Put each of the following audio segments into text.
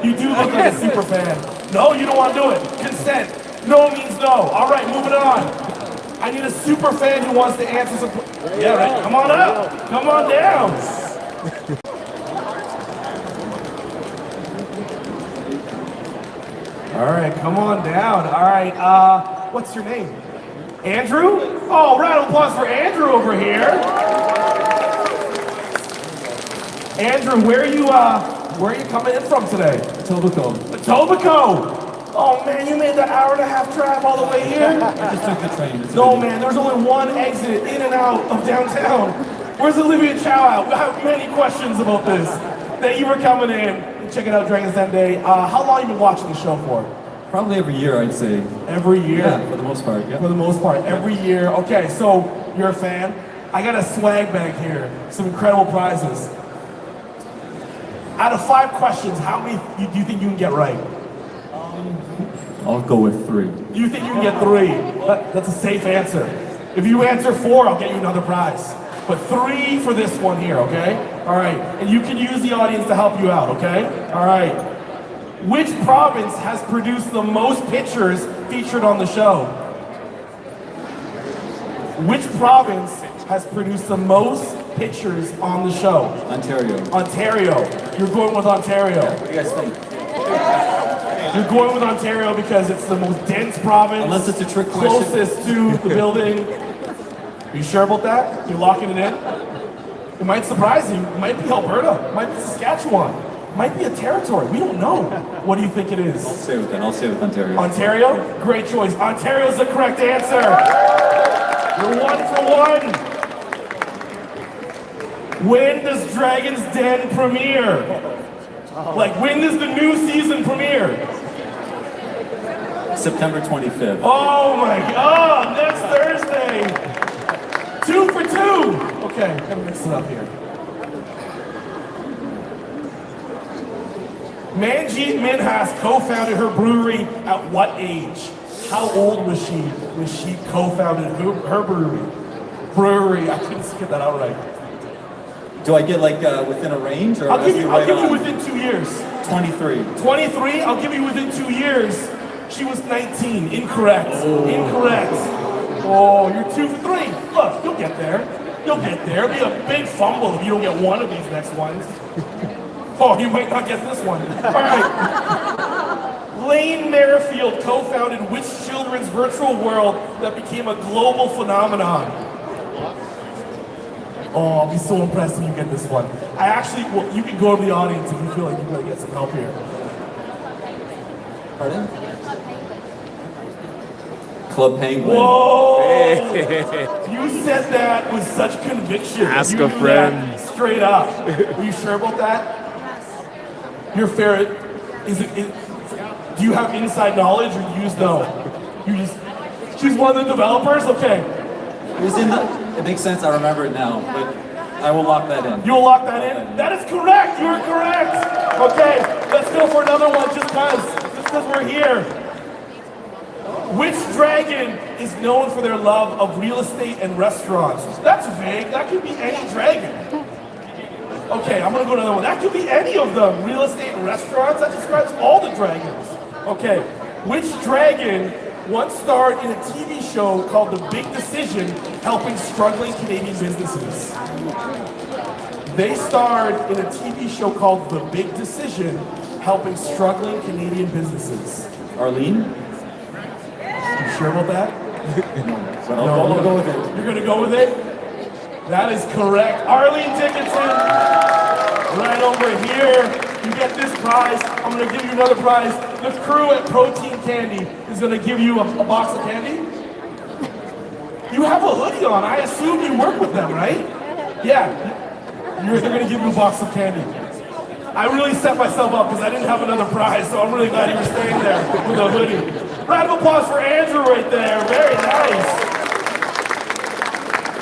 You do look like a super fan. No, you don't want to do it. Consent. No means no. All right, moving on. I need a super fan who wants to answer some. Yeah, right. Come on up. Come on down. All right, come on down. All right, what's your name? Andrew? Oh, round of applause for Andrew over here. Andrew, where are you coming in from today? Etobicoke. Etobicoke! Oh man, you made the hour-and-a-half drive all the way here? I just took the train. No man, there's only one exit in and out of downtown. Where's Olivia Chow at? I have many questions about this. Thank you for coming in and checking out Dragon's Den Day. How long have you been watching the show for? Probably every year, I'd say. Every year? Yeah, for the most part, yeah. For the most part, every year. Okay, so you're a fan. I got a swag bag here, some incredible prizes. Out of 5 questions, how many do you think you can get right? I'll go with 3. You think you can get 3? That's a safe answer. If you answer 4, I'll get you another prize. But 3 for this one here, okay? All right, and you can use the audience to help you out, okay? All right. Which province has produced the most pictures featured on the show? Which province has produced the most pictures on the show? Ontario. Ontario. You're going with Ontario. What do you guys think? You're going with Ontario because it's the most dense province. Unless it's a trick question. Closest to the building. Are you sure about that? You're locking it in? It might surprise you. It might be Alberta. It might be Saskatchewan. It might be a territory. We don't know. What do you think it is? I'll stay with that. I'll stay with Ontario. Ontario? Great choice. Ontario's the correct answer. You're 1 for 1. When does Dragon's Den premiere? Like, when does the new season premiere? September 25th. Oh my God, next Thursday. 2 for 2. Okay, I'm gonna mix it up here. Manjeet Minhas co-founded her brewery at what age? How old was she when she co-founded her brewery? I couldn't get that out right. Do I get like within a range, or I'll give you within 2 years. 23. 23? I'll give you within 2 years. She was 19. Incorrect. Oh. Incorrect. Oh, you're 2 for 3. Look, you'll get there. You'll get there. It'll be a big fumble if you don't get one of these next ones. Oh, you might not get this one. All right. Lane Merrifield co-founded which children's virtual world that became a global phenomenon? Oh, I'll be so impressed when you get this one. Well, you can go to the audience if you feel like you're going to get some help here. Pardon? Club Penguin. Whoa! You said that with such conviction. Ask you a friend. Straight up. Are you sure about that? Your ferret, do you have inside knowledge or you just know? She's one of the developers? Okay. It makes sense, I remember it now, but I will lock that in. You'll lock that in? That is correct, you are correct. Okay, let's go for another one just because we're here. Which dragon is known for their love of real estate and restaurants? That's vague, that could be any dragon. Okay, I'm gonna go to another one. That could be any of them. Real estate and restaurants, that describes all the dragons. Okay, which dragon once starred in a TV show called The Big Decision, helping struggling Canadian businesses? They starred in a TV show called The Big Decision, helping struggling Canadian businesses. Arlene? You sure about that? No, I'll go with it. You're gonna go with it? That is correct. Arlene Dickinson, right over here. You get this prize. I'm gonna give you another prize. The crew at Protein Candy is gonna give you a box of candy. You have a hoodie on. I assume you work with them, right? Yeah. They're gonna give you a box of candy. I really set myself up because I didn't have another prize, so I'm really glad you were staying there with a hoodie. Round of applause for Andrew right there. Very nice.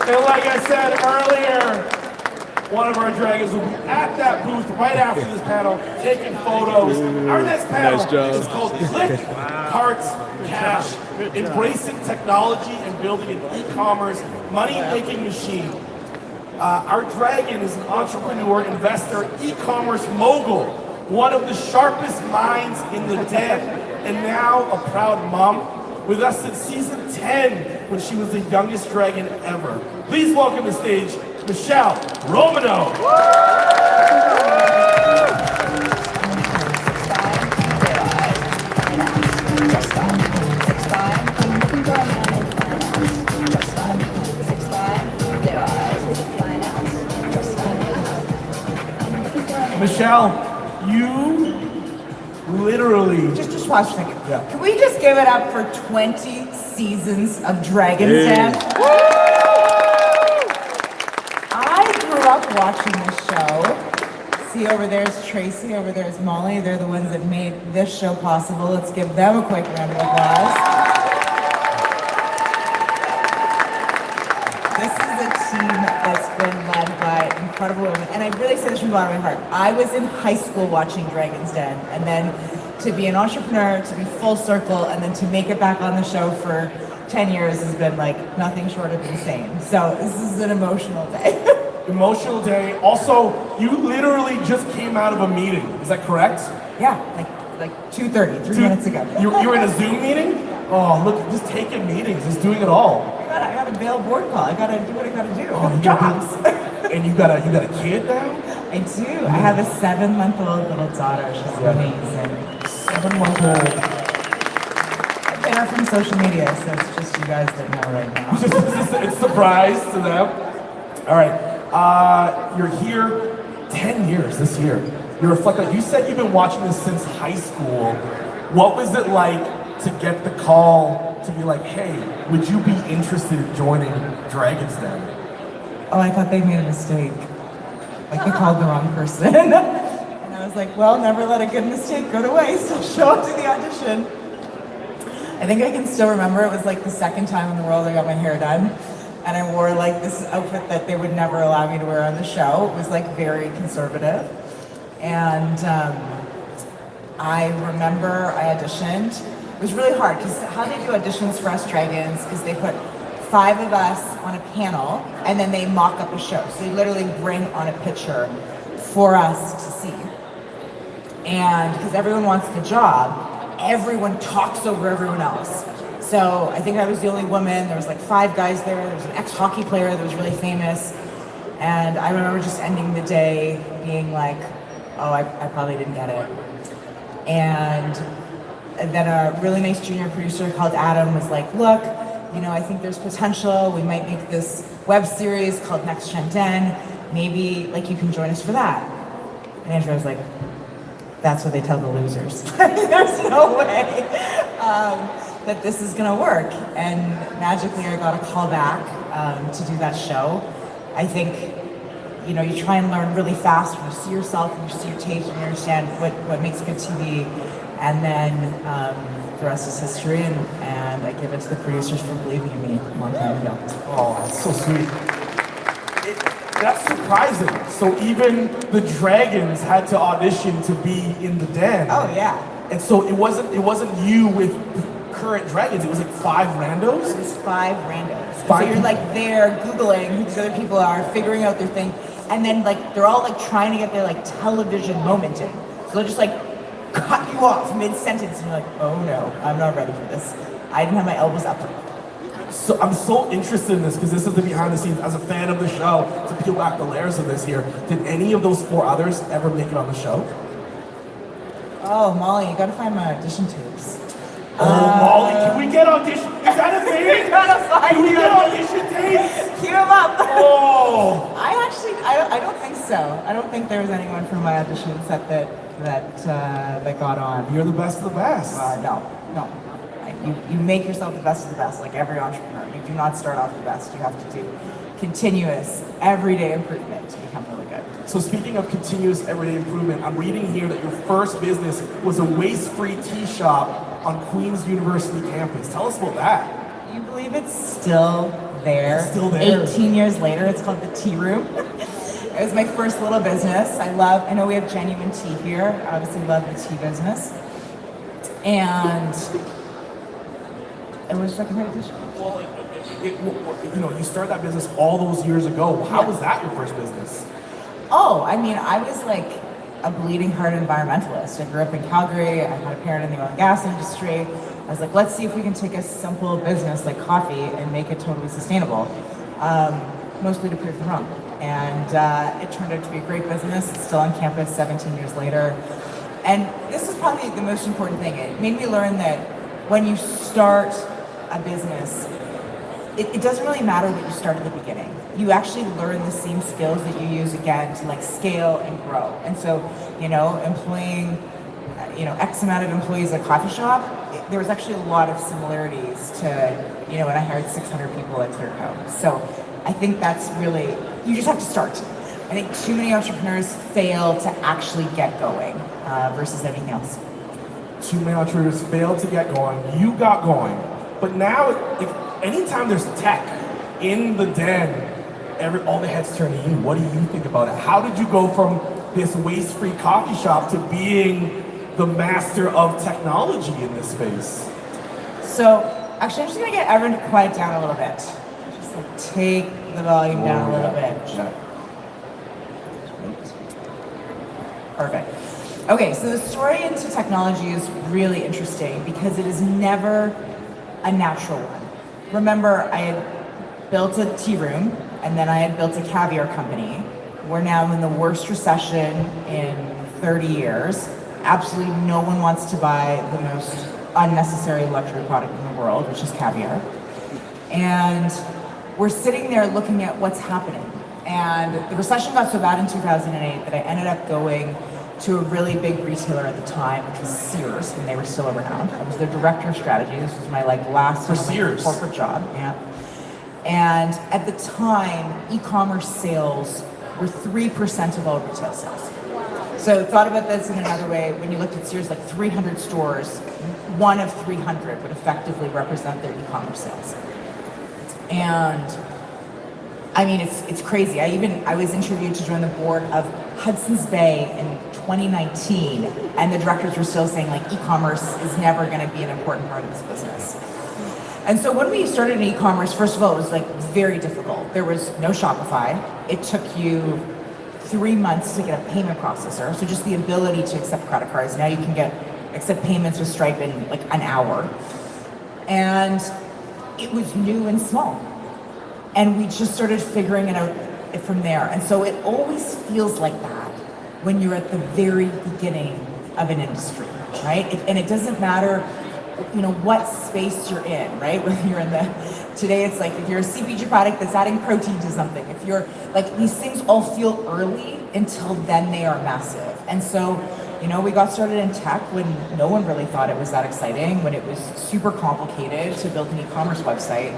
And like I said earlier, one of our dragons will be at that booth right after this panel, taking photos. Our next panel is called Click, Carts, Cash, Embracing Technology and Building an E-Commerce Money-Making Machine. Our dragon is an entrepreneur, investor, e-commerce mogul one of the sharpest minds in the den, and now a proud mom. With us since season 10, when she was the youngest dragon ever. Please welcome to stage, Michelle Romano. Michelle, you literally... Just watch a second. Yeah. Can we just give it up for 20 seasons of Dragon's Den? I grew up watching this show. See, over there's Tracy, over there's Molly. They're the ones that made this show possible. Let's give them a quick round of applause. This is a team that's been led by incredible women. And I really say this from the bottom of my heart. I was in high school watching Dragon's Den, and then to be an entrepreneur, to be full circle, and then to make it back on the show for 10 years has been like nothing short of insane. So this is an emotional day. Emotional day. Also, you literally just came out of a meeting. Is that correct? Yeah, like 2:30, 3 minutes ago. You were in a Zoom meeting? Oh, look, just taking meetings, just doing it all. I got a bail board call. I gotta do what I gotta do. Oh, Jobs. And you got a kid now? I do. I have a 7-month-old little daughter. She's amazing. 7-month-old. I get her from social media, so it's just you guys that know right now. It's a surprise to them. All right, you're here 10 years this year. You reflect on, you said you've been watching this since high school. What was it like to get the call to be like, hey, would you be interested in joining Dragon's Den? Oh, I thought they made a mistake. Like they called the wrong person. And I was like, well, never let a good mistake go to waste. I'll show up to the audition. I think I can still remember it was like the second time in the world I got my hair done. And I wore like this outfit that they would never allow me to wear on the show. It was like very conservative. And I remember I auditioned. It was really hard because how they do auditions for us dragons is they put 5 of us on a panel and then they mock up a show. So they literally bring on a picture for us to see. And because everyone wants the job, everyone talks over everyone else. So I think I was the only woman. There was like 5 guys there. There was an ex-hockey player that was really famous. And I remember just ending the day being like, oh, I probably didn't get it. And then a really nice junior producer called Adam was like, look, you know, I think there's potential. We might make this web series called Next Gen Den. Maybe like you can join us for that. And Andrew was like, that's what they tell the losers. There's no way that this is gonna work. And magically I got a call back to do that show. I think, you know, you try and learn really fast when you see yourself and you see your tapes and you understand what makes good TV. And then the rest is history, and I give it to the producers for believing in me a long time ago. Oh, that's so sweet. That's surprising. So even the dragons had to audition to be in the den. Oh yeah. And so it wasn't you with current dragons. It was like 5 randos. It was 5 randos. So 5 you're like there Googling who these other people are, figuring out their thing, and then like they're all like trying to get their like television moment in. So they'll just like cut you off mid-sentence and you're like, oh no, I'm not ready for this. I didn't have my elbows up. So I'm so interested in this because this is the behind the scenes. As a fan of the show, to peel back the layers of this here, did any of those 4 others ever make it on the show? Oh, Molly, you gotta find my audition tapes. Oh, Molly, can we get audition? Is that a thing? You gotta find Can we them. get audition tapes? Cue them up. Oh. I don't think so. I don't think there was anyone from my audition set that got on. You're the best of the best. No. You make yourself the best of the best, like every entrepreneur. You do not start off the best. You have to do continuous, everyday improvement to become really good. So speaking of continuous everyday improvement, I'm reading here that your first business was a waste-free tea shop on Queen's University campus. Tell us about that. You believe it's still there? It's still there. 18 years later, it's called the Tea Room. It was my first little business. I know we have genuine tea here. I obviously love the tea business. And it was like a meditation. Well, you know, you started that business all those years ago. How was that your first business? Oh, I mean, I was like a bleeding heart environmentalist. I grew up in Calgary. I had a parent in the oil and gas industry. I was like, let's see if we can take a simple business like coffee and make it totally sustainable, mostly to prove them wrong. And it turned out to be a great business. It's still on campus 17 years later. And this is probably the most important thing. It made me learn that when you start a business, it doesn't really matter what you start at the beginning. You actually learn the same skills that you use again to like scale and grow. And so, employing, X amount of employees at a coffee shop, there was actually a lot of similarities to, when I hired 600 people at Clearco. So I think that's really, you just have to start. I think too many entrepreneurs fail to actually get going versus anything else. Too many entrepreneurs fail to get going. You got going. But now, anytime there's tech in the den, all the heads turn to you. What do you think about it? How did you go from this waste-free coffee shop to being the master of technology in this space? So, actually, I'm just going to get everyone to quiet down a little bit. Just like take the volume down a little bit. Yeah. Perfect. Okay, so the story into technology is really interesting because it is never a natural one. Remember, I had built a tea room and then I had built a caviar company. We're now in the worst recession in 30 years. Absolutely no one wants to buy the most unnecessary luxury product in the world, which is caviar. And we're sitting there looking at what's happening. And the recession got so bad in 2008 that I ended up going to a really big retailer at the time, which was Sears, when they were still around. I was their director of strategy. This was my last corporate job. Yeah. And at the time, e-commerce sales were 3% of all retail sales. So thought about this in another way. When you looked at Sears, 300 stores, one of 300 would effectively represent their e-commerce sales. And I mean, it's crazy. I was interviewed to join the board of Hudson's Bay in 2019, and the directors were still saying e-commerce is never going to be an important part of this business. And so when we started in e-commerce, first of all, it was very difficult. There was no Shopify. It took you 3 months to get a payment processor. So just the ability to accept credit cards. Now you can accept payments with Stripe in an hour. And it was new and small. And we just started figuring it out from there. And so it always feels like that when you're at the very beginning of an industry, right? And it doesn't matter, what space you're in, right? Whether you're in today it's if you're a CPG product that's adding protein to something, if you're these things all feel early until then they are massive. And so, we got started in tech when no one really thought it was that exciting, when it was super complicated to build an e-commerce website.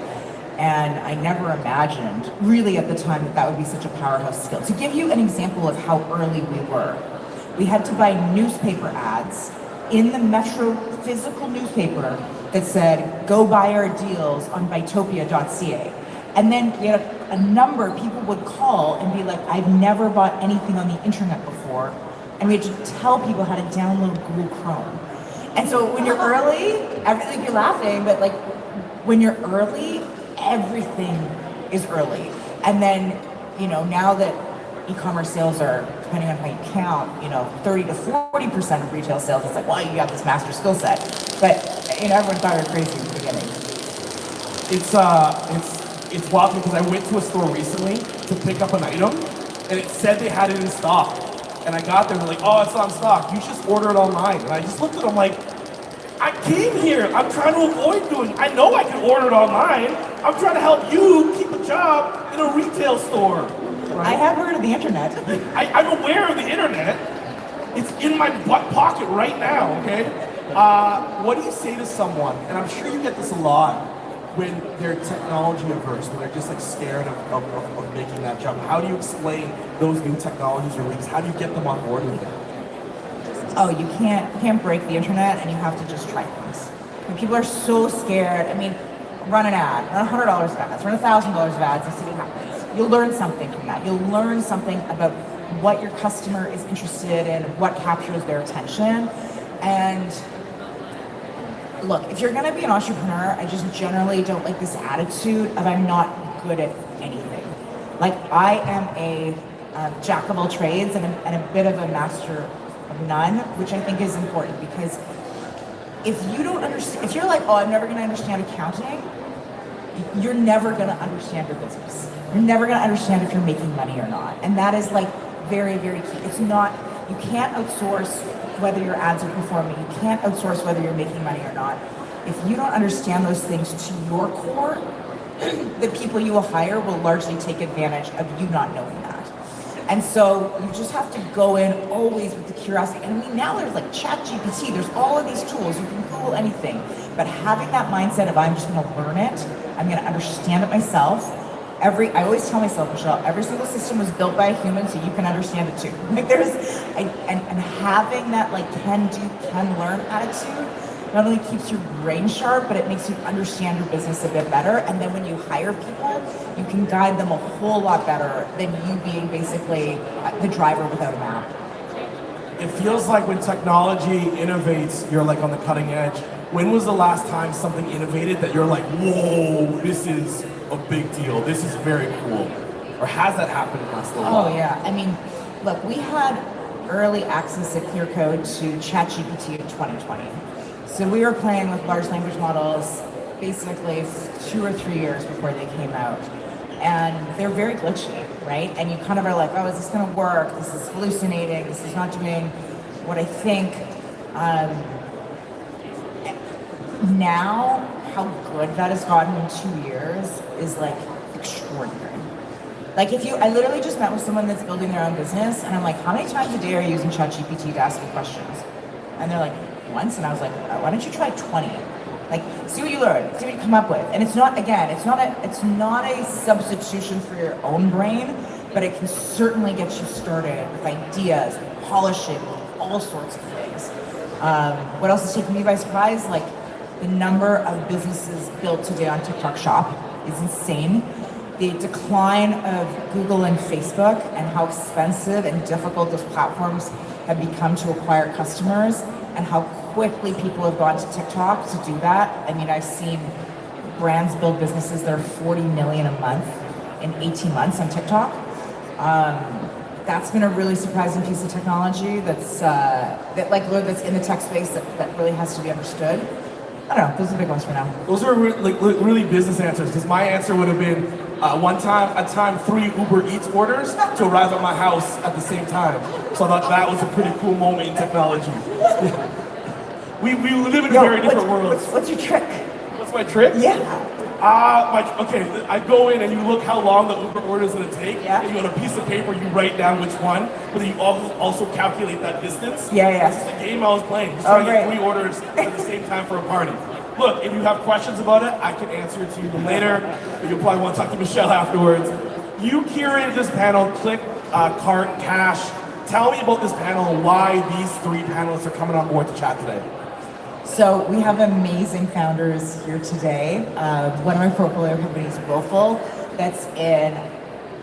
And I never imagined, really at the time, that would be such a powerhouse skill. To give you an example of how early we were, we had to buy newspaper ads in the Metro physical newspaper that said, go buy our deals on Bytopia.ca. And then we had a number of people would call and be like, I've never bought anything on the internet before. And we had to tell people how to download Google Chrome. And so when you're early, everything, you're laughing, but when you're early, everything is early. And then, now that e-commerce sales are, depending on how you count, 30 to 40% of retail sales, it's well, you got this master skill set. But, everyone thought we were crazy in the beginning. It's wild because I went to a store recently to pick up an item, and it said they had it in stock. And I got there, and they're oh, it's not in stock. You just order it online. And I just looked at them I came here. I'm trying to avoid I know I can order it online. I'm trying to help you keep a job in a retail store. Right? I have heard of the internet. I'm aware of the internet. It's in my butt pocket right now, okay? What do you say to someone, and I'm sure you get this a lot, when they're technology averse, when they're just scared of making that jump? How do you explain those new technologies or leaps? How do you get them on board with it? Oh, you can't break the internet, and you have to just try things. When people are so scared, run an ad, run $100 of ads, run $1,000 of ads, and see what happens. You'll learn something from that. You'll learn something about what your customer is interested in, what captures their attention. And look, if you're gonna be an entrepreneur, I just generally don't like this attitude of I'm not good at anything. I am a jack of all trades and a bit of a master of none, which I think is important because if you don't understand, if you're like, oh, I'm never going to understand accounting, you're never going to understand your business. You're never going to understand if you're making money or not. And that is like very, very key. It's not, you can't outsource whether your ads are performing. You can't outsource whether you're making money or not. If you don't understand those things to your core, the people you will hire will largely take advantage of you not knowing that. And so you just have to go in always with the curiosity. And I mean, now there's like ChatGPT, there's all of these tools, you can Google anything. But having that mindset of I'm just gonna learn it, I'm gonna understand it myself. I always tell myself, Michelle, every single system was built by a human so you can understand it too. Like and having that like can do, can learn attitude not only keeps your brain sharp, but it makes you understand your business a bit better. And then when you hire people, you can guide them a whole lot better than you being basically the driver without a map. It feels like when technology innovates, you're like on the cutting edge. When was the last time something innovated that you're like, whoa, this is a big deal, this is very cool? Or has that happened in the last little while? Oh yeah, I mean, look, we had early access at Clear Code to ChatGPT in 2020. So we were playing with large language models basically 2 or 3 years before they came out. And they're very glitchy, right? And you kind of are like, oh, is this gonna work? This is hallucinating, this is not doing what I think. Now, how good that has gotten in 2 years is like extraordinary. Like I literally just met with someone that's building their own business and I'm like, how many times a day are you using ChatGPT to ask me questions? And they're like, once. And I was like, why don't you try 20? Like, see what you learn, see what you come up with. And it's not a substitution for your own brain, but it can certainly get you started with ideas, polishing, all sorts of things. What else is taking me by surprise? Like, the number of businesses built today on TikTok Shop is insane. The decline of Google and Facebook and how expensive and difficult those platforms have become to acquire customers and how quickly people have gone to TikTok to do that. I mean, I've seen brands build businesses that are 40 million a month in 18 months on TikTok. That's been a really surprising piece of technology that's in the tech space that really has to be understood. I don't know, those are the big ones for now. Those are really business answers, because my answer would have been one time 3 Uber Eats orders to arrive at my house at the same time. So I thought that was a pretty cool moment in technology. We live in very different worlds. What's your trick? What's my trick? Yeah. I go in and you look how long the Uber order is going to take. Yeah. And you on a piece of paper, you write down which one, but then you also calculate that distance. Yeah. This is the game I was playing. Just trying to get 3 orders at the same time for a party. Look, if you have questions about it, I can answer it to you later. You'll probably want to talk to Michelle afterwards. You curated this panel, Click, Cart, Cash. Tell me about this panel and why these 3 panelists are coming on board to chat today. So we have amazing founders here today. One of my portfolio companies, Willful, that's in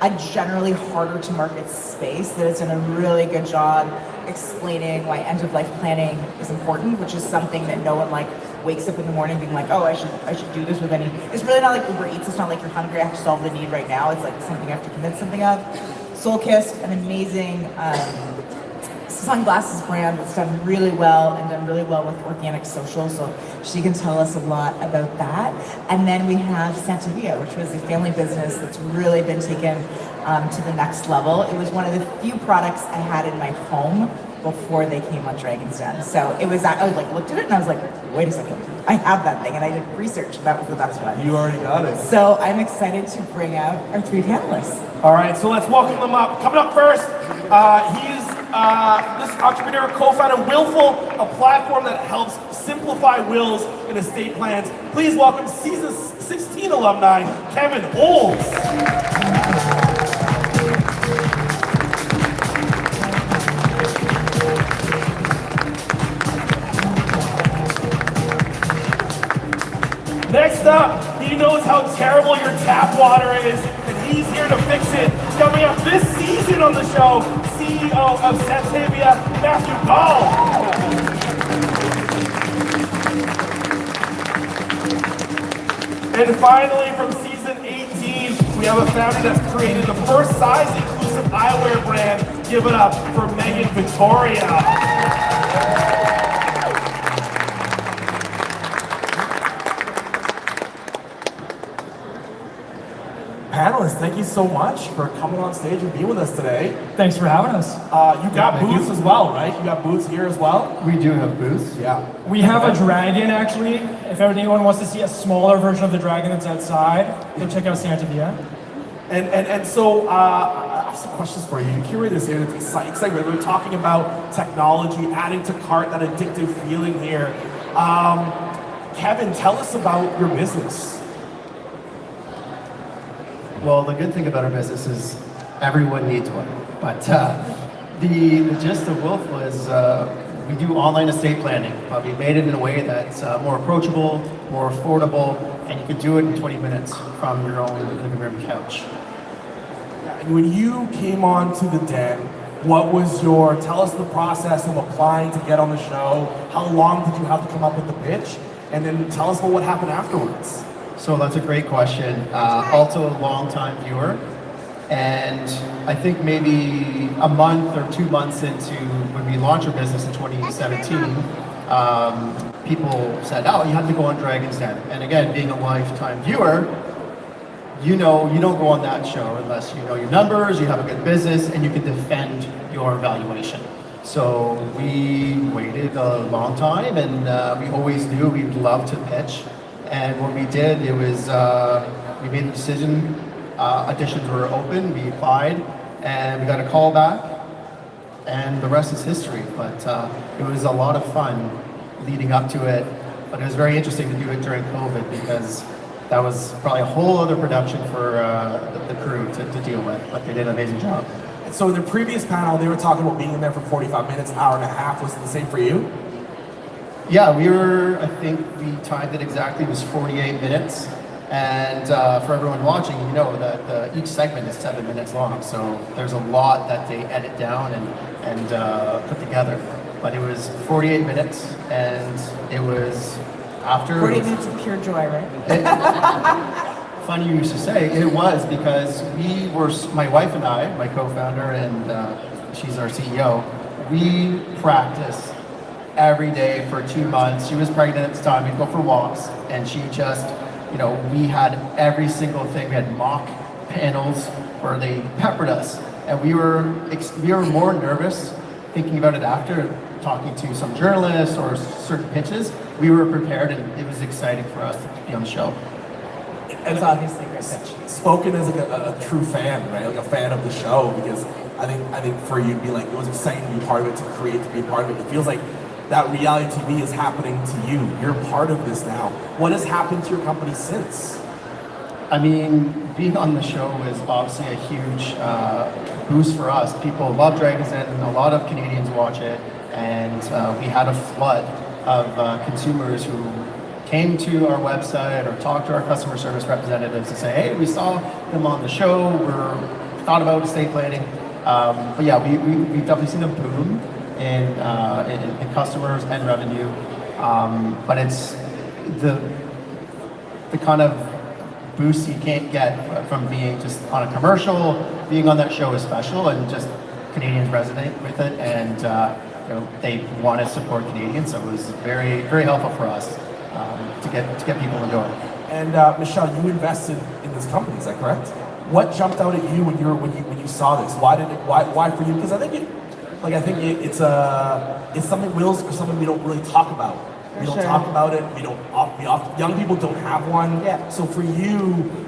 a generally harder to market space that has done a really good job explaining why end-of-life planning is important, which is something that no one wakes up in the morning being like, oh, I should do this with any. It's really not like Uber Eats. It's not like you're hungry, I have to solve the need right now. It's like something I have to convince something of. Soulkissed, an amazing sunglasses brand that's done really well with organic social, so she can tell us a lot about that. And then we have Santa Via, which was a family business that's really been taken to the next level. It was one of the few products I had in my home before they came on Dragon's Den. So it was, I looked at it and I was like, wait a second, I have that thing, and I did research, and that was the best one. You already got it. So I'm excited to bring out our 3 panelists. All right, so let's welcome them up. Coming up first, he's this entrepreneur co-founded Willful, a platform that helps simplify wills and estate plans. Please welcome season 16 alumni, Kevin Olds. Next up, he knows how terrible your tap water is, and he's here to fix it. Coming up this season on the show, CEO of Santavia, Matthew Gall. And finally, from season 18, we have a founder that's created the first size inclusive eyewear brand. Give it up for Megan Victoria. Panelists, thank you so much for coming on stage and being with us today. Thanks for having us. You got booths as well, right? You got booths here as well? We do have booths. Yeah. We have a dragon, actually. If anyone wants to see a smaller version of the dragon that's outside, go check out Santa Via. And so I have some questions for you. You curate this here. It's exciting. We're talking about technology, adding to cart, that addictive feeling here. Kevin, tell us about your business. Well, the good thing about our business is everyone needs one. But the gist of Wolf was we do online estate planning, but we made it in a way that's more approachable, more affordable, and you can do it in 20 minutes from your own living room couch. And when you came on to the Den, tell us the process of applying to get on the show. How long did you have to come up with the pitch? And then tell us about what happened afterwards. So that's a great question. Also a long-time viewer. And I think maybe a month or 2 months into when we launched our business in 2017, people said, oh, you have to go on Dragon's Den. And again, being a lifetime viewer, you know you don't go on that show unless you know your numbers, you have a good business, and you can defend your valuation. So we waited a long time, and we always knew we'd love to pitch. And when we did, it was, we made the decision, auditions were open, we applied, and we got a call back, and the rest is history. But it was a lot of fun leading up to it, but it was very interesting to do it during COVID because that was probably a whole other production for the crew to deal with, but they did an amazing job. So in the previous panel, they were talking about being in there for 45 minutes, hour and a half. Was it the same for you? Yeah, I think we timed it exactly, it was 48 minutes. And for everyone watching, you know that each segment is 7 minutes long. So there's a lot that they edit down and put together. But it was 48 minutes, and it was after... 48 minutes of pure joy, right? Funny you used to say, it was because my wife and I, my co-founder, and she's our CEO, we practiced every day for 2 months. She was pregnant at the time. We'd go for walks, and she just, we had every single thing. We had mock panels where they peppered us, and we were more nervous thinking about it after, talking to some journalists or certain pitches. We were prepared, and it was exciting for us to be on the show. It's obviously a great pitch. Spoken as like a true fan, right? Like a fan of the show, because I think for you, it was exciting to be part of it, to be a part of it. It feels like that reality TV is happening to you. You're part of this now. What has happened to your company since? I mean, being on the show is obviously a huge boost for us. People love Dragon's Den, and a lot of Canadians watch it. And we had a flood of consumers who came to our website or talked to our customer service representatives to say, hey, we saw them on the show, we thought about estate planning. But yeah, we've definitely seen a boom in customers and revenue. But it's the kind of boost you can't get from being just on a commercial. Being on that show is special, and just Canadians resonate with it, and they want to support Canadians, so it was very, very helpful for us to get people in the door. And Michelle, you invested in this company, is that correct? What jumped out at you when you saw this? Why for you? Because I think it's something we don't really talk about. We don't talk about it. Young people don't have one. Yeah. So for you,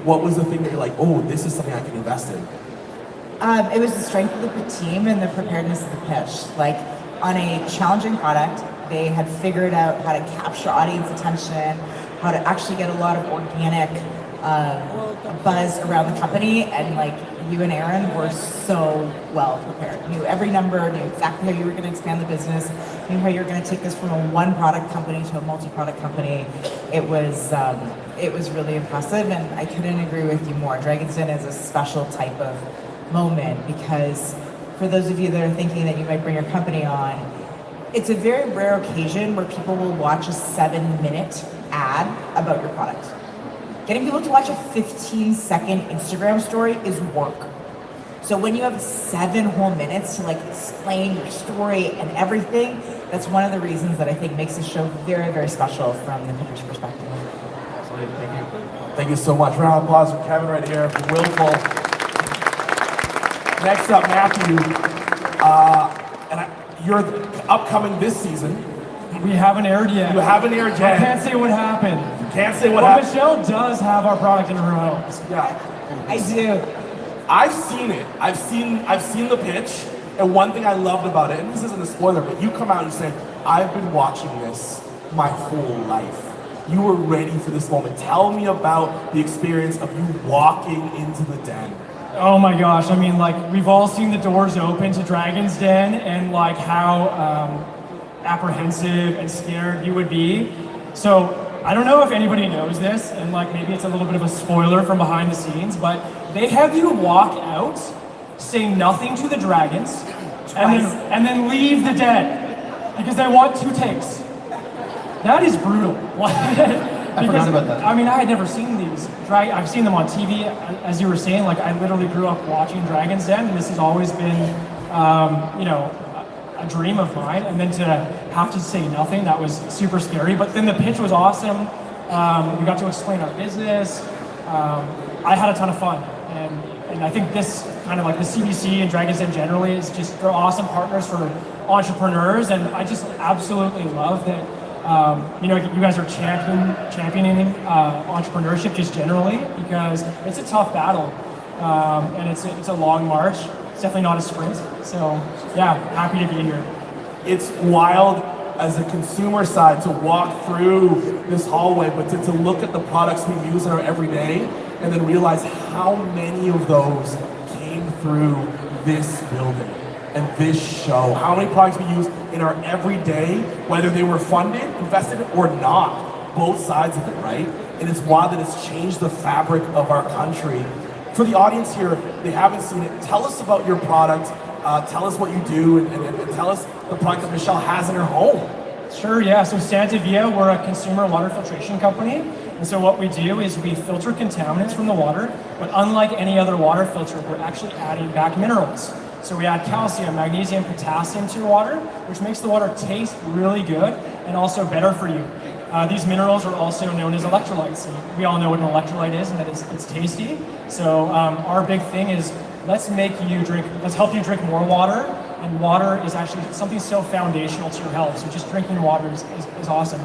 what was the thing that you're like, oh, this is something I can invest in? It was the strength of the team and the preparedness of the pitch. Like, on a challenging product, they had figured out how to capture audience attention, how to actually get a lot of organic buzz around the company, and you and Aaron were so well prepared. Knew every number, knew exactly how you were going to expand the business, knew how you were going to take this from a one-product company to a multi-product company. It was really impressive, and I couldn't agree with you more. Dragon's Den is a special type of moment because for those of you that are thinking that you might bring your company on, it's a very rare occasion where people will watch a 7-minute ad about your product. Getting people to watch a 15-second Instagram story is work. So when you have 7 whole minutes to like explain your story and everything, that's one of the reasons that I think makes this show very, very special from the pitcher's perspective. Absolutely. Thank you. Thank you so much. Round of applause for Kevin right here, for Willful. Next up, Matthew. You're upcoming this season. We haven't aired yet. You haven't aired I yet. can't say what happened. Can't say what But happened. Michelle does have our product in her house. Yeah. I do. I've seen it. I've seen the pitch, and one thing I loved about it, and this isn't a spoiler, but you come out and you say, I've been watching this my whole life. You were ready for this moment. Tell me about the experience of you walking into the den. Oh my gosh, I mean, like, we've all seen the doors open to Dragon's Den and like how apprehensive and scared you would be. So I don't know if anybody knows this, and like maybe it's a little bit of a spoiler from behind the scenes, but they have you walk out, say nothing to the dragons, and then leave the den because they want 2 takes. That is brutal. I forgot about that. I mean, I had never seen these. I've seen them on TV, as you were saying. Like, I literally grew up watching Dragon's Den, and this has always been, a dream of mine. And then to have to say nothing, that was super scary. But then the pitch was awesome. We got to explain our business. I had a ton of fun, and I think this kind of like the CBC and Dragon's Den generally is just, they're awesome partners for entrepreneurs, and I just absolutely love that. You guys are championing entrepreneurship just generally, because it's a tough battle, and it's a long march. It's definitely not a sprint. So yeah, happy to be here. It's wild as a consumer side to walk through this hallway, but to look at the products we use in our everyday and then realize how many of those came through this building and this show. How many products we use in our everyday, whether they were funded, invested, or not. Both sides of it, right? And it's wild that it's changed the fabric of our country. For the audience here, they haven't seen it. Tell us about your product. Tell us what you do, and tell us the product that Michelle has in her home. Sure, yeah. So Santa Via, we're a consumer water filtration company. And so what we do is we filter contaminants from the water, but unlike any other water filter, we're actually adding back minerals. So we add calcium, magnesium, potassium to your water, which makes the water taste really good and also better for you. These minerals are also known as electrolytes. And we all know what an electrolyte is, and that it's tasty. So our big thing is let's help you drink more water. And water is actually something so foundational to your health. So just drinking water is awesome.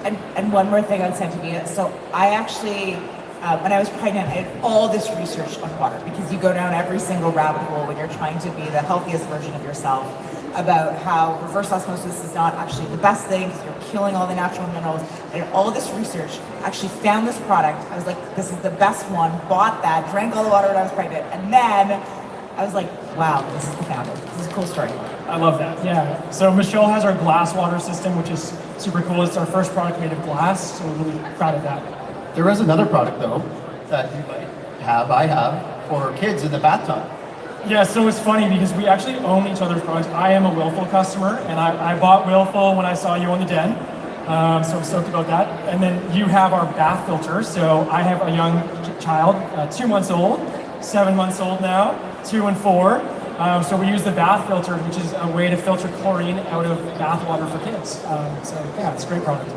And one more thing on Santa Via. So I actually, when I was pregnant, I did all this research on water, because you go down every single rabbit hole when you're trying to be the healthiest version of yourself, about how reverse osmosis is not actually the best thing because you're killing all the natural minerals. I did all this research, actually found this product. I was like, this is the best one, bought that, drank all the water when I was pregnant. And then I was like, wow, this is the founder. This is a cool story. I love that, yeah. So Michelle has our glass water system, which is super cool. It's our first product made of glass, so we're really proud of that. There is another product though that you might have, I have, for kids in the bathtub. Yeah, so it's funny because we actually own each other's products. I am a Willful customer, and I bought Willful when I saw you on the Den, so I'm stoked about that. And then you have our bath filter. So I have a young child, 2 months old, 7 months old now, 2 and 4. So we use the bath filter, which is a way to filter chlorine out of bath water for kids. So yeah, it's a great product.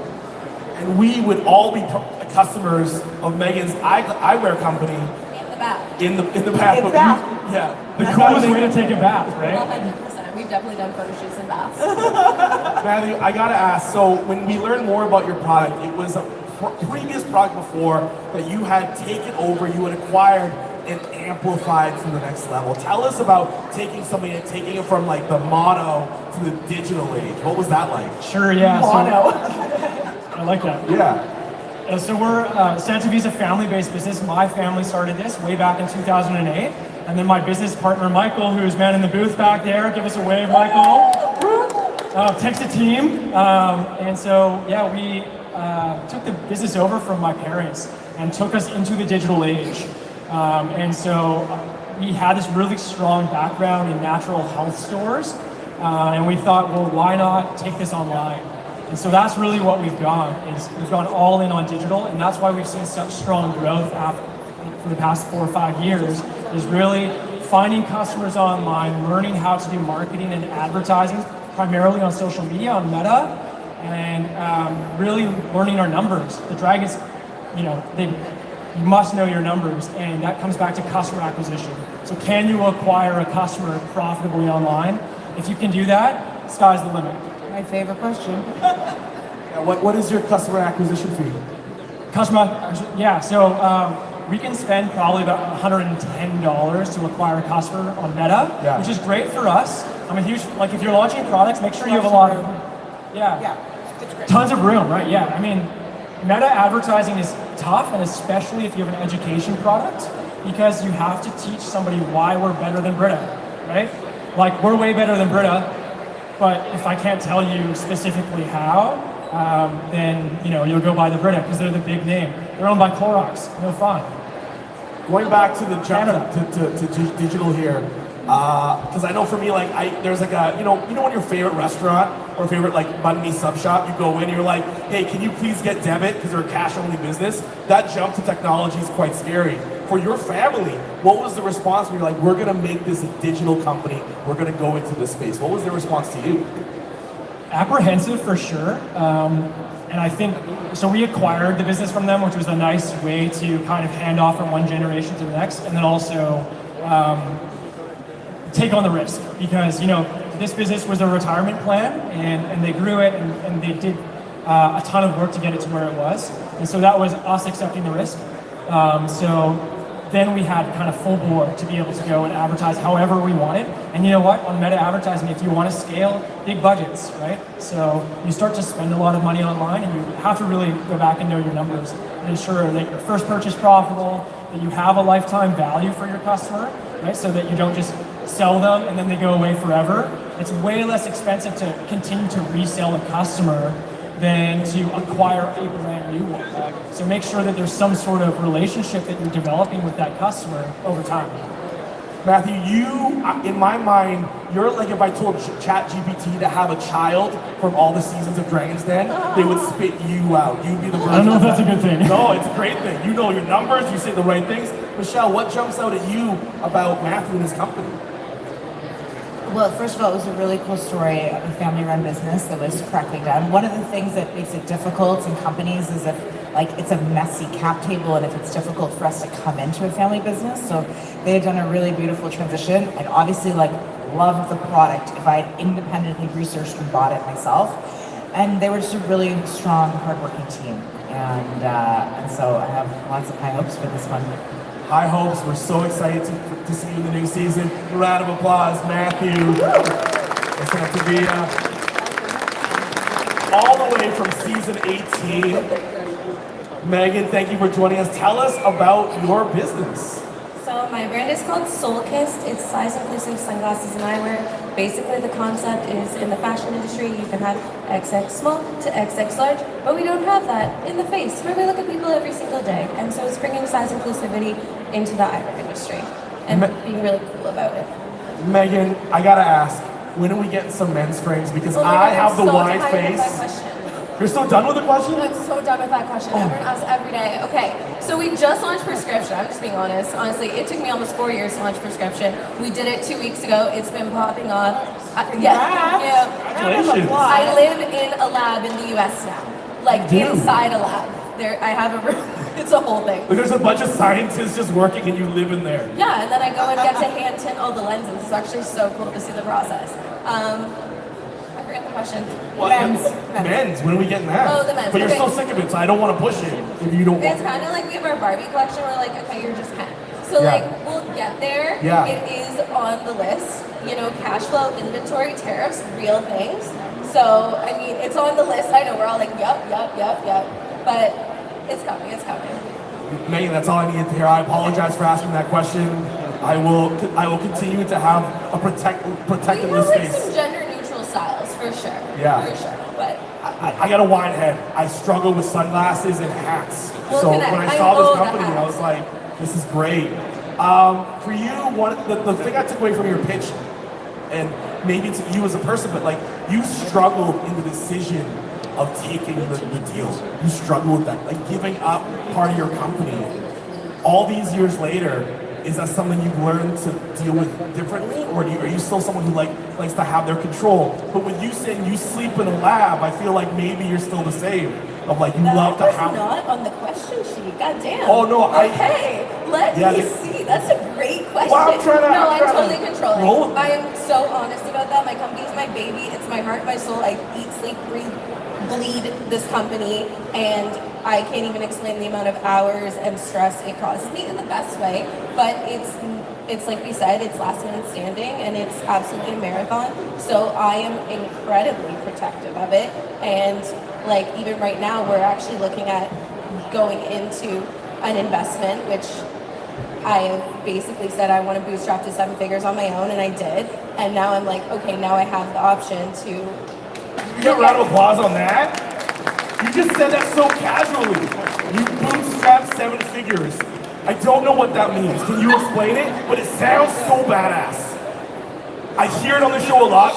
And we would all be customers of Megan's eyewear company. In the bath. In the bath. Yeah. The coolest way to take a bath, right? 100%. We've definitely done photo shoots in baths. Matthew, I gotta ask, so when we learned more about your product, it was a previous product before that you had taken over, you had acquired and amplified to the next level. Tell us about taking something and taking it from like the mono to the digital age. What was that like? Sure, yeah. Mono. I like that. Yeah. So we're Santa Via's a family-based business. My family started this way back in 2008, and then my business partner Michael, who's man in the booth back there, give us a wave, Michael. Takes a team, and so yeah, we took the business over from my parents and took us into the digital age. And so we had this really strong background in natural health stores, and we thought, well, why not take this online? And so that's really what we've gone all in on digital, and that's why we've seen such strong growth for the past 4 or 5 years, is really finding customers online, learning how to do marketing and advertising, primarily on social media, on Meta, and really learning our numbers. The Dragons, you must know your numbers, and that comes back to customer acquisition. So can you acquire a customer profitably online? If you can do that, sky's the limit. My favorite question. What is your customer acquisition fee? We can spend probably about $110 to acquire a customer on Meta, which is great for us. I'm a huge, if you're launching products, make sure you have a lot of, tons of room, right? Yeah, I mean, Meta advertising is tough, and especially if you have an education product, because you have to teach somebody why we're better than Brita, right? Like, we're way better than Brita, but if I can't tell you specifically how, then you'll go buy the Brita because they're the big name. They're owned by Clorox. No fun. Going back to the jump to digital here, because I know for me, there's like a, when your favorite restaurant or favorite banh mi sub shop, you go in and you're like, hey, can you please get debit because they're a cash only business? That jump to technology is quite scary. For your family, what was the response when you're like, we're gonna make this a digital company, we're gonna go into this space? What was their response to you? Apprehensive for sure. And I think, so we acquired the business from them, which was a nice way to kind of hand off from one generation to the next, and then also take on the risk, because this business was a retirement plan, and they grew it, and they did a ton of work to get it to where it was, and so that was us accepting the risk. So then we had kind of full board to be able to go and advertise however we wanted. And you know what? On Meta advertising, if you want to scale, big budgets, right? So you start to spend a lot of money online, and you have to really go back and know your numbers and ensure that your first purchase profitable, that you have a lifetime value for your customer, right? So that you don't just sell them and then they go away forever. It's way less expensive to continue to resell a customer than to acquire a brand new one. So make sure that there's some sort of relationship that you're developing with that customer over time. Matthew, you, in my mind, you're like if I told ChatGPT to have a child from all the seasons of Dragon's Den, they would spit you out. You'd be the version. I don't know if that's a good thing. No, it's a great thing. You know your numbers, you say the right things. Michelle, what jumps out at you about Matthew and his company? Well, first of all, it was a really cool story of a family-run business that was correctly done. One of the things that makes it difficult in companies is if, it's a messy cap table, and if it's difficult for us to come into a family business. So they had done a really beautiful transition, and obviously, loved the product if I had independently researched and bought it myself. And they were just a really strong, hardworking team. And so I have lots of high hopes for this one. High hopes. We're so excited to see you in the new season. A round of applause, Matthew. Listen up to be all the way from season 18. Megan, thank you for joining us. Tell us about your business. So my brand is called Soul Kissed. It's size-inclusive sunglasses and eyewear. Basically, the concept is in the fashion industry, you can have XX small to XX large, but we don't have that in the face, where we look at people every single day. And so it's bringing size inclusivity into the eyewear industry and being really cool about it. Megan, I gotta ask, when are we getting some men's frames? Because I have the wide face. You're so done with the question? I'm so done with that question. Everyone asks every day. Okay, so we just launched Prescription. I'm just being honest. Honestly, it took me almost 4 years to launch Prescription. We did it 2 weeks ago. It's been popping off. Congratulations. I live in a lab in the US now. Inside a lab. I have a room. It's a whole thing. There's a bunch of scientists just working and you live in there. Yeah, and then I go and get to hand tint all the lenses. It's actually so cool to see the process. I forget the question. Men's. When are we getting that? Oh, the men's. But you're so sick of it, so I don't want to push it if you don't want It's kind of like we have our Barbie collection. We're like, okay, you're just 10. So we'll get there. Yeah. It is on the list. Cash flow, inventory, tariffs, real things. So, I mean, it's on the list. I know we're all like, yup. But it's coming. Megan, that's all I needed to hear. I apologize for asking that question. I will continue to have a protected We this have space. some gender neutral styles for sure. Yeah. For sure. But I got a wide head. I struggle with sunglasses and hats. We'll so connect. when I I saw love this the company, I hats. was like, this is great. For you, the thing I took away from your pitch, and maybe to you as a person, but you struggled in the decision of taking the deal. You struggled with that, giving up part of your company. All these years later, is that something you've learned to deal with differently, or are you still someone who likes to have their control? But with you saying you sleep in a lab, I feel like maybe you're still the same. Of like you love to have. Not on the question sheet. God damn. Oh no, Okay, let me see. That's a great question. Well, I'm totally controlling. I am so honest about that. My company is my baby. It's my heart, my soul. I eat, sleep, breathe, bleed this company, and I can't even explain the amount of hours and stress it causes me in the best way. But it's like we said, it's last minute standing, and it's absolutely a marathon. So I am incredibly protective of it, and like even right now, we're actually looking at going into an investment, which I have basically said I want to bootstrap to 7 figures on my own, and I did. And now I'm like, okay, now I have the option to. You get a round of applause on that? You just said that so casually. You bootstrap 7 figures. I don't know what that means. Can you explain it? But it sounds so badass. I hear it on the show a lot. I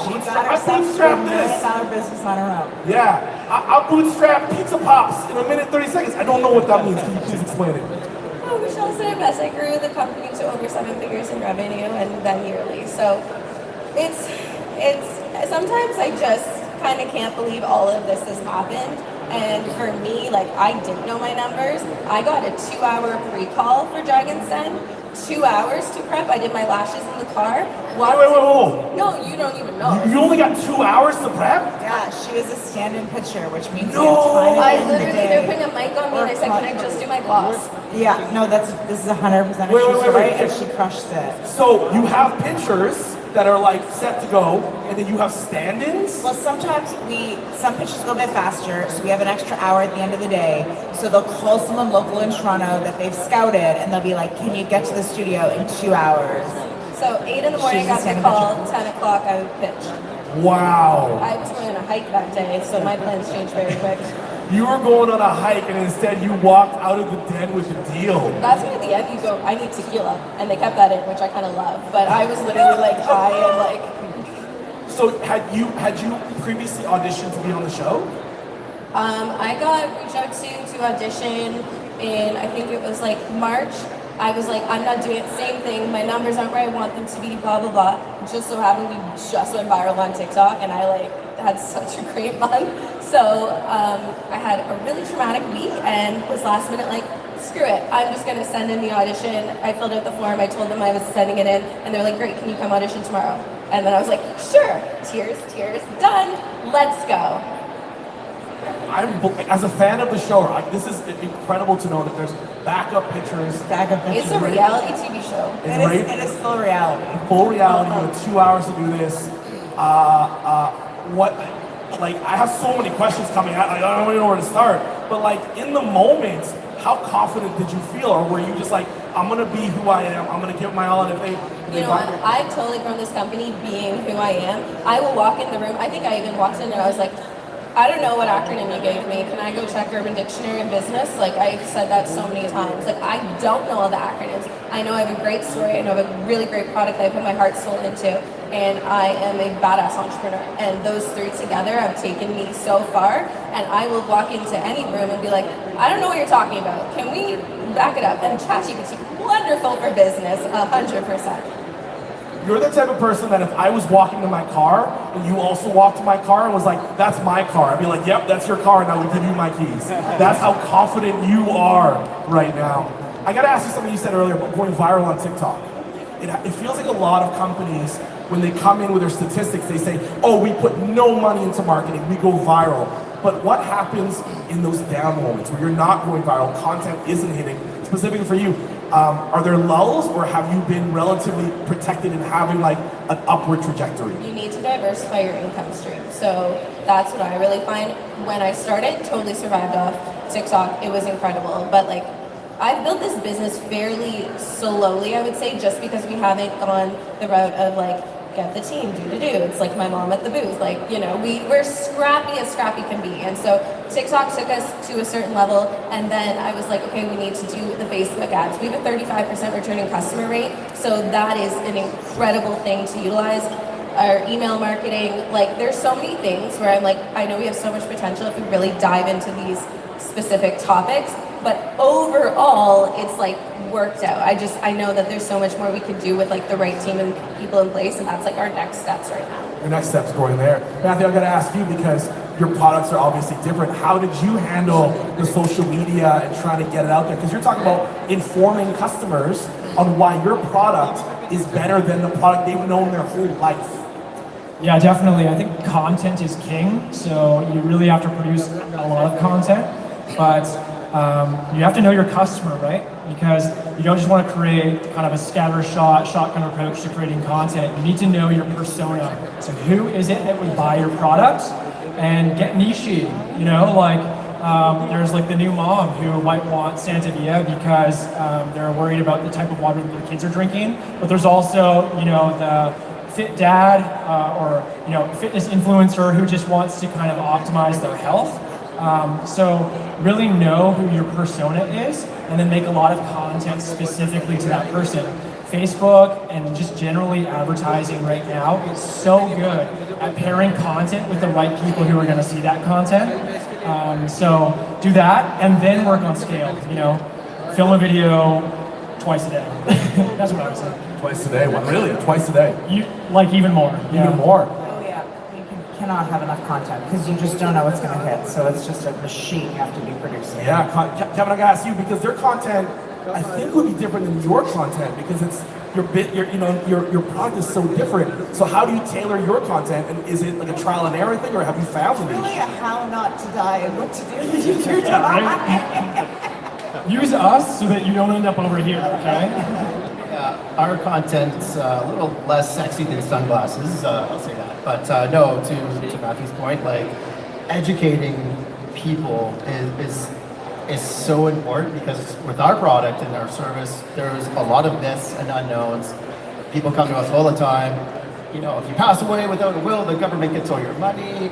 bootstrap this. $1 business on her own. Yeah, I'll bootstrap Pizza Pops in a minute 30 seconds. I don't know what that means. Can you please explain it? Oh, Michelle said it best. I grew the company to over 7 figures in revenue, and then yearly. So it's sometimes I just kind of can't believe all of this has happened. And for me, like I didn't know my numbers. I got a 2-hour pre-call for Dragon's Den. 2 hours to prep. I did my lashes in the car. Wait. No, you don't even know. You only got 2 hours to prep? Yeah, she was a stand-in picture, which means I literally, they're putting a mic on me and I said, can I just do my gloss? Yeah, no, this is 100% a true story, and she crushed it. So you have pictures that are like set to go, and then you have stand-ins? Well, sometimes some pictures go a bit faster, so we have an extra hour at the end of the day. So they'll call someone local in Toronto that they've scouted, and they'll be like, can you get to the studio in 2 hours? So 8 in the morning, I got the call, 10 o'clock, I would pitch. Wow. I was going on a hike that day, so my plans changed very quick. You were going on a hike, and instead you walked out of the den with a deal. That's when at the end you go, I need tequila, and they kept that in, which I kind of love. But I was literally like, I am like. So had you previously auditioned to be on the show? I got reached out to audition in, I think it was like March. I was like, I'm not doing the same thing. My numbers aren't where I want them to be, blah, blah, blah. Just so happened we just went viral on TikTok, and I like had such a great month. So I had a really traumatic week and was last minute like, screw it, I'm just gonna send in the audition. I filled out the form, I told them I was sending it in, and they're like, great, can you come audition tomorrow? And then I was like, sure, tears, done, let's go. As a fan of the show, this is incredible to know that there's backup pictures. It's a reality TV show. It is full reality. Full reality. You have 2 hours to do this. I have so many questions coming out. I don't even know where to start. But like in the moment, how confident did you feel, or were you just like, I'm gonna be who I am. I'm gonna give my all, and if they you know what? I've totally grown this company being who I am. I will walk in the room. I think I even walked in and I was like, I don't know what acronym you gave me. Can I go check Urban Dictionary in business? Like, I've said that so many times. Like, I don't know all the acronyms. I know I have a great story. I know I have a really great product that I put my heart, soul into. And I am a badass entrepreneur. And those 3 together have taken me so far. And I will walk into any room and be like, I don't know what you're talking about. Can we back it up? And ChatGPT, wonderful for business, 100%. You're the type of person that if I was walking to my car and you also walked to my car and was like, that's my car, I'd be like, yep, that's your car, and I would give you my keys. That's how confident you are right now. I gotta ask you something you said earlier about going viral on TikTok. It feels like a lot of companies, when they come in with their statistics, they say, oh, we put no money into marketing, we go viral. But what happens in those down moments where you're not going viral, content isn't hitting, specifically for you? Are there lulls, or have you been relatively protected in having like an upward trajectory? You need to diversify your income stream. So that's what I really find. When I started, totally survived off TikTok. It was incredible. But like, I've built this business fairly slowly, I would say, just because we haven't gone the route of like, get the team, do. It's like my mom at the booth. Like, you know, we're scrappy as scrappy can be. And so TikTok took us to a certain level, and then I was like, okay, we need to do the Facebook ads. We have a 35% returning customer rate, so that is an incredible thing to utilize. Our email marketing, like there's so many things where I'm like, I know we have so much potential if we really dive into these specific topics, but overall, it's like worked out. I know that there's so much more we could do with like the right team and people in place, and that's like our next steps right now. Your next step's going there. Matthew, I'm gonna ask you because your products are obviously different. How did you handle the social media and trying to get it out there? Because you're talking about informing customers on why your product is better than the product they've known their whole life. Yeah, definitely. I think content is king, so you really have to produce a lot of content, but you have to know your customer, right? Because you don't just want to create kind of a shotgun approach to creating content. You need to know your persona. So who is it that would buy your product? And get niche-y, you know, like there's like the new mom who might want Santa Via because they're worried about the type of water that their kids are drinking, but there's also, you know, the fit dad or, you know, fitness influencer who just wants to kind of optimize their health. So really know who your persona is and then make a lot of content specifically to that person. Facebook and just generally advertising right now is so good at pairing content with the right people who are going to see that content. So do that and then work on scale. You know, film a video twice a day. That's what I would say. Twice a day? What, really? Twice a day? Even more. Yeah. Even more? Oh yeah, you cannot have enough content because you just don't know what's going to hit. So it's just a machine you have to be producing. Yeah, Kevin, I gotta ask you because their content, I think, would be different than your content because it's your product is so different. So how do you tailor your content? And is it like a trial and error thing, or have you found It's it? really a how not to die and what to do when you do die. Use us so that you don't end up over here, okay? Our content's a little less sexy than sunglasses, I'll say that. But no, to Matthew's point, like educating people is so important because with our product and our service, there's a lot of myths and unknowns. People come to us all the time. You know, if you pass away without a will, the government gets all your money.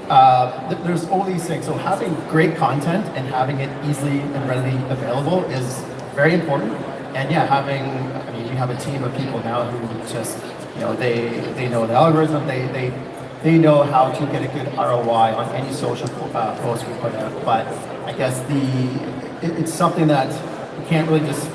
There's all these things. So having great content and having it easily and readily available is very important. And yeah, we have a team of people now who just, you know, they know the algorithm, they know how to get a good ROI on any social post we put out. But I guess it's something that you can't really just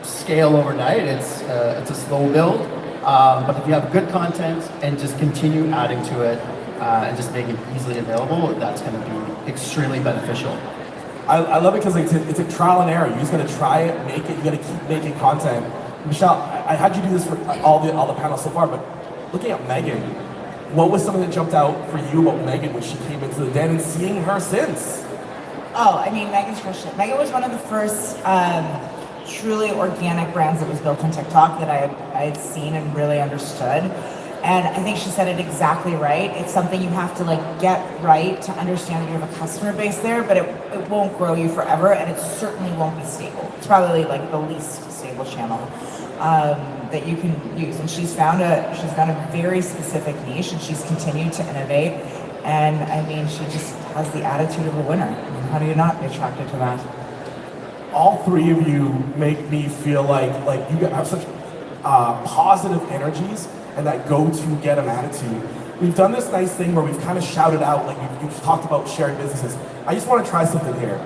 scale overnight. It's a slow build. But if you have good content and just continue adding to it and just make it easily available, that's going to be extremely beneficial. I love it because it's a trial and error. You just got to try it, make it. You got to keep making content. Michelle, I had you do this for all the panels so far, but looking at Megan, what was something that jumped out for you about Megan when she came into the den and seeing her since? Oh, I mean, Megan's crushed it. Megan was one of the first truly organic brands that was built on TikTok that I had seen and really understood. And I think she said it exactly right. It's something you have to like get right to understand that you have a customer base there, but it won't grow you forever, and it certainly won't be stable. It's probably like the least stable channel that you can use. And she's found a very specific niche, and she's continued to innovate. And I mean, she just has the attitude of a winner. I mean, how do you not be attracted to that? All three of you make me feel like you have such positive energies and that go-to-get-em attitude. We've done this nice thing where we've kind of shouted out, like you've talked about sharing businesses. I just want to try something here.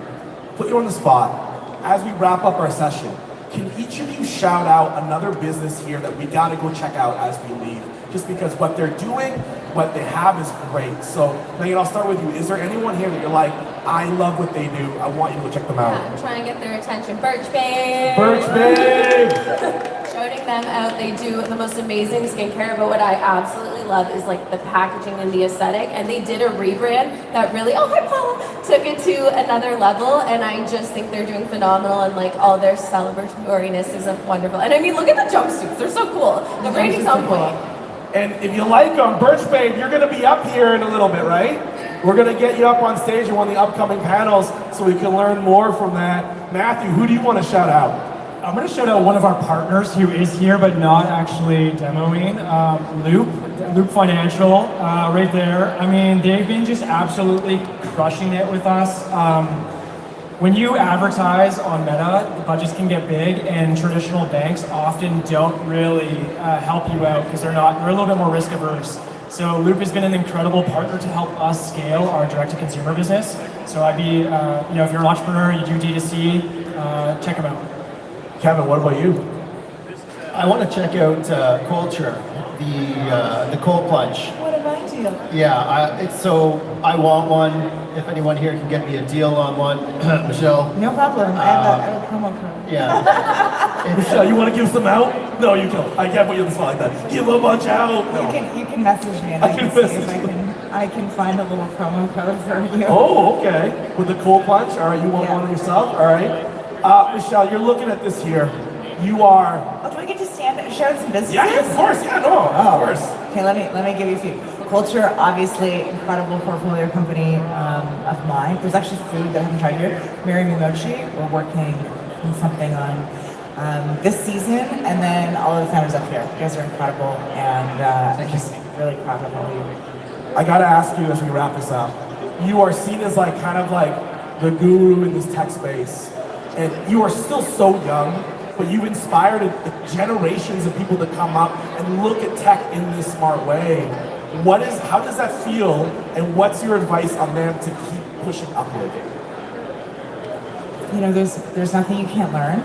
Put you on the spot. As we wrap up our session, can each of you shout out another business here that we got to go check out as we leave? Just because what they're doing, what they have is great. So, Megan, I'll start with you. Is there anyone here that you're like, I love what they do, I want you to go check them out? Yeah, I'm trying to get their attention. Birch Babe! Birch Babe! Shouting them out. They do the most amazing skincare, but what I absolutely love is like the packaging and the aesthetic. And they did a rebrand that really, oh hi Paula, took it to another level. And I just think they're doing phenomenal, and like all their celebratoriness is wonderful. And I mean, look at the jumpsuits; they're so cool. The branding's on point. And if you like them, Birch Babe, you're going to be up here in a little bit, right? We're going to get you up on stage in one of the upcoming panels so we can learn more from that. Matthew, who do you want to shout out? I'm going to shout out one of our partners who is here but not actually demoing, Loop Financial, right there. I mean, they've been just absolutely crushing it with us. When you advertise on Meta, the budgets can get big, and traditional banks often don't really help you out because they're a little bit more risk averse. So Loop has been an incredible partner to help us scale our direct-to-consumer business. So I'd be, if you're an entrepreneur, you do D2C, check them out. Kevin, what about you? I want to check out Culture, the cold plunge. What a my deal. Yeah, so I want one. If anyone here can get me a deal on one, Michelle. No problem. I have a promo code. Yeah. Michelle, you want to give some out? No, you don't. I can't put you on the spot like that. Give a bunch out. No. You can message me and I I can can see if I can find a little promo code for you. Oh, okay. With the cold punch. All right, you want one yourself? All right. Michelle, you're looking at this here. You are. Oh, do I get to stand and show some businesses? Yeah, of course. Yeah, no, of course. Okay, let me give you a few. Culture, obviously, incredible portfolio company of mine. There's actually food that I haven't tried here. Mary Mochi, we're working on something on this season, and then all of the founders up here. You guys are incredible, and I'm just really proud of all of you. I gotta ask you as we wrap this up. You are seen as kind of like the guru in this tech space, and you are still so young, but you've inspired generations of people to come up and look at tech in this smart way. How does that feel, and what's your advice on them to keep pushing upward? You know, there's nothing you can't learn,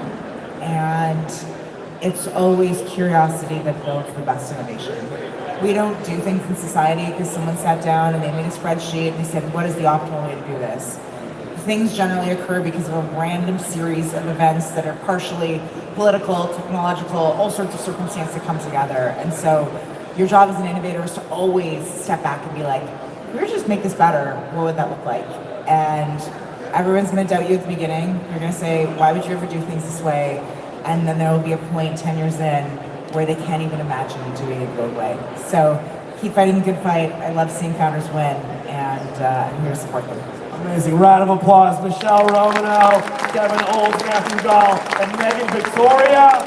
and it's always curiosity that builds the best innovation. We don't do things in society because someone sat down and they made a spreadsheet and they said, what is the optimal way to do this? Things generally occur because of a random series of events that are partially political, technological, all sorts of circumstances that come together. And so your job as an innovator is to always step back and be like, if we were to just make this better, what would that look like? And everyone's going to doubt you at the beginning. You're going to say, why would you ever do things this way? And then there will be a point 10 years in where they can't even imagine doing it the old way. So keep fighting the good fight. I love seeing founders win, and I'm here to support them. Amazing. Round of applause. Michelle Romano, Kevin Olds, Matthew Dahl, and Megan Victoria.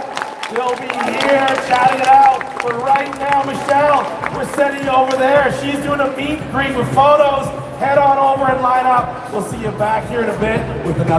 They'll be here chatting it out. But right now, Michelle, we're sending you over there. She's doing a meet and greet with photos. Head on over and line up. We'll see you back here in a bit with another.